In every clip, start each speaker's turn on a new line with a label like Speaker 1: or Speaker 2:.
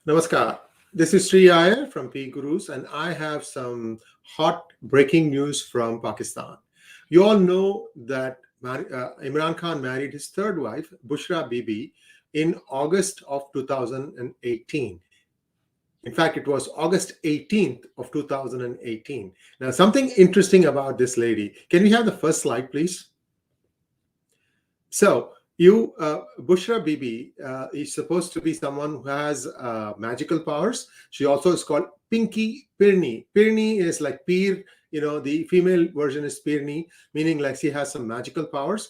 Speaker 1: Namaskar. This is Sree Iyer from PGurus, and I have some hot breaking news from Pakistan. You all know that Imran Khan married his third wife, Bushra Bibi, in August of 2018. In fact, it was August 18th of 2018. Now, something interesting about this lady. Can we have the first slide, please? So, Bushra Bibi is supposed to be someone who has magical powers. She also is called Pinky Pirni. Pirni is like Pir, the female version is Pirni, meaning like she has some magical powers.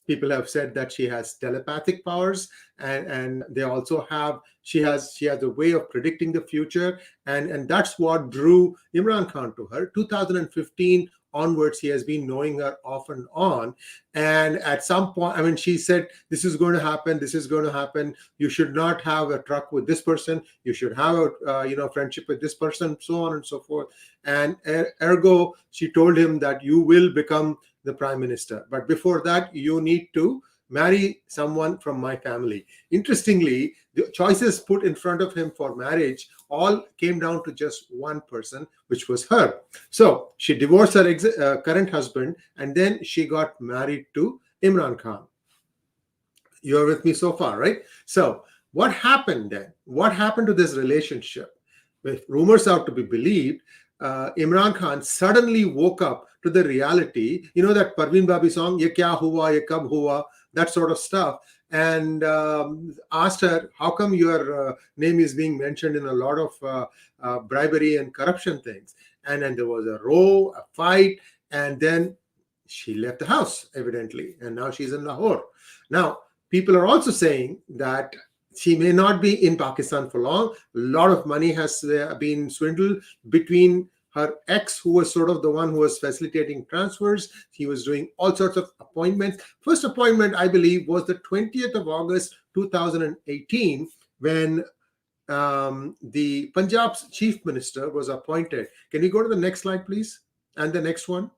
Speaker 1: People have said that she has telepathic powers, and they also have she has a way of predicting the future, and that's what drew Imran Khan to her. 2015 onwards, he has been knowing her off and on, and at some point, she said, this is going to happen, this is going to happen, you should not have a truck with this person, you should have a friendship with this person, so on and so forth. And ergo, she told him that you will become the prime minister, but before that you need to marry someone from my family. Interestingly, the choices put in front of him for marriage all came down to just one person, which was her. So she divorced her current husband, and then she got married to Imran Khan. You're with me so far, right? So what happened then? What happened to this relationship? If rumors are to be believed, Imran Khan suddenly woke up to the reality, that Parveen Babi song, Ye Kya Hua, Ye Kab Hua, that sort of stuff, and asked her, how come your name is being mentioned in a lot of bribery and corruption things? And then there was a fight, and then she left the house, evidently, and now she's in Lahore. Now, people are also saying that she may not be in Pakistan for long. A lot of money has been swindled between her ex, who was sort of the one who was facilitating transfers. He was doing all sorts of appointments. First appointment, I believe, was the 20th of August, 2018, when the Punjab's chief minister was appointed. Can we go to the next slide, please? And the next one.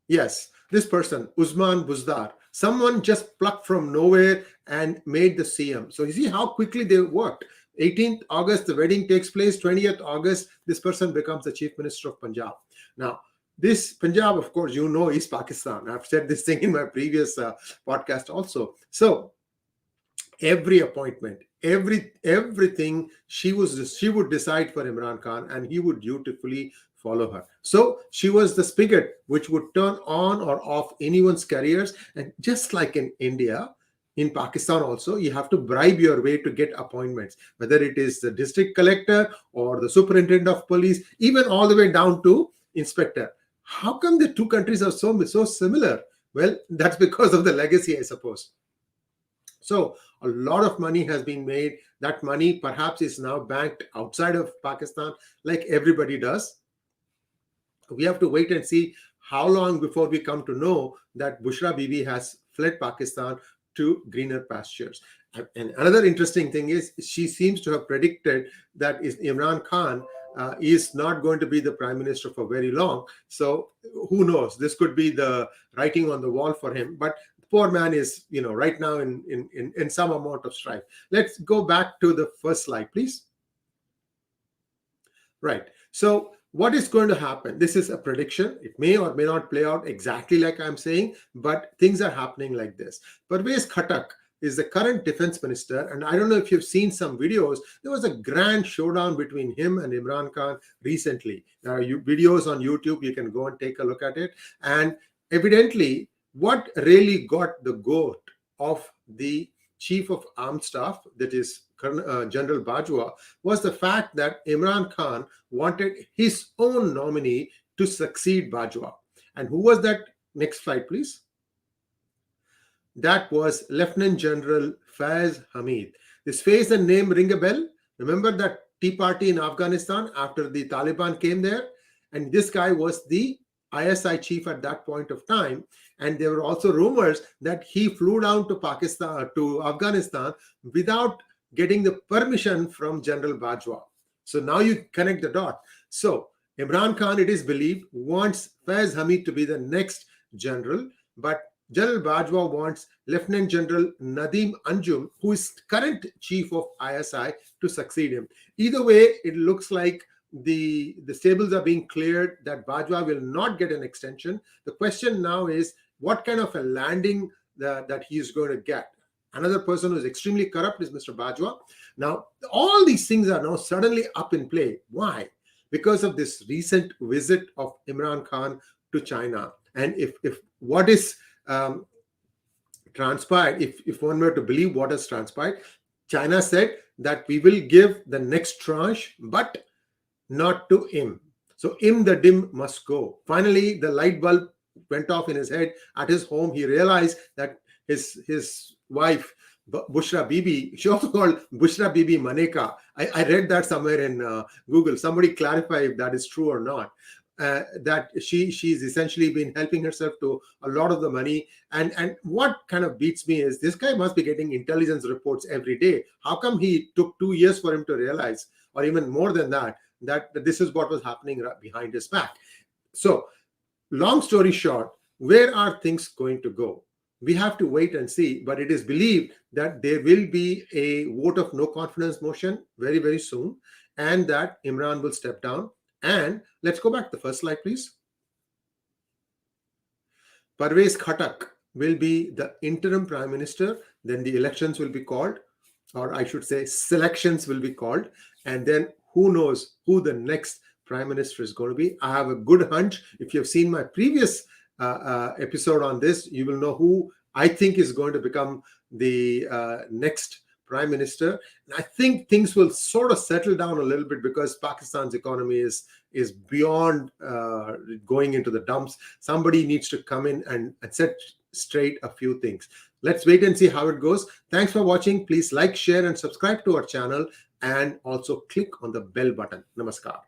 Speaker 1: Yes, this person, Uzman Buzdar, someone just plucked from nowhere and made the CM. So you see how quickly they worked. 18th August, the wedding takes place. 20th August, this person becomes the chief minister of Punjab. Now, this Punjab, of course, is Pakistan. I've said this thing in my previous podcast also. So every appointment, everything, she would decide for Imran Khan, and he would dutifully follow her. So she was the spigot which would turn on or off anyone's careers. And just like in India, in Pakistan also, you have to bribe your way to get appointments, whether it is the district collector or the superintendent of police, even all the way down to inspector. How come the two countries are so similar? Well, that's because of the legacy, I suppose. So a lot of money has been made. That money perhaps is now banked outside of Pakistan, like everybody does. We have to wait and see how long before we come to know that Bushra Bibi has fled Pakistan to greener pastures. And another interesting thing is, she seems to have predicted that Imran Khan is not going to be the prime minister for very long. So who knows? This could be the writing on the wall for him. But the poor man is, right now in some amount of strife. Let's go back to the first slide, please. Right. So what is going to happen? This is a prediction. It may or may not play out exactly like I'm saying, but things are happening like this. Parvez Khattak is the current defense minister, and I don't know if you've seen some videos. There was a grand showdown between him and Imran Khan recently. There are videos on YouTube. You can go and take a look at it. And evidently, what really got the goat of the chief of armed staff, that is General Bajwa, was the fact that Imran Khan wanted his own nominee to succeed Bajwa. And who was that? Next slide, please. That was Lieutenant General Faiz Hamid. This face and name ring a bell? Remember that Tea Party in Afghanistan after the Taliban came there? And this guy was the ISI chief at that point of time. And there were also rumors that he flew down to Afghanistan without getting the permission from General Bajwa. So now you connect the dot. So Imran Khan, it is believed, wants Faiz Hamid to be the next general, but General Bajwa wants Lieutenant General Nadeem Anjum, who is current chief of ISI, to succeed him. Either way, it looks like the stables are being cleared, that Bajwa will not get an extension. The question now is what kind of a landing that he is going to get. Another person who is extremely corrupt is Mr. Bajwa. Now, all these things are now suddenly up in play. Why? Because of this recent visit of Imran Khan to China. And if what is transpired, if one were to believe what has transpired, China said that we will give the next tranche, but not to him. So him, the dim must go. Finally, the light bulb went off in his head at his home. He realized that his wife, Bushra Bibi, she also called Bushra Bibi Maneka. I read that somewhere in Google. Somebody clarify if that is true or not. That she's essentially been helping herself to a lot of the money. And what kind of beats me is this guy must be getting intelligence reports every day. How come he took 2 years for him to realize, or even more than that, that this is what was happening behind his back? So, long story short, where are things going to go? We have to wait and see, but it is believed that there will be a vote of no confidence motion very, very soon, and that Imran will step down. And let's go back to the first slide, please. Parvez Khattak will be the interim prime minister. Then the elections will be called, or I should say selections will be called. And then who knows who the next prime minister is going to be. I have a good hunch. If you've seen my previous episode on this, you will know who I think is going to become the next prime minister. And I think things will sort of settle down a little bit because Pakistan's economy is beyond going into the dumps. Somebody needs to come in and set straight a few things. Let's wait and see how it goes. Thanks for watching. Please like, share, and subscribe to our channel, and also click on the bell button. Namaskar.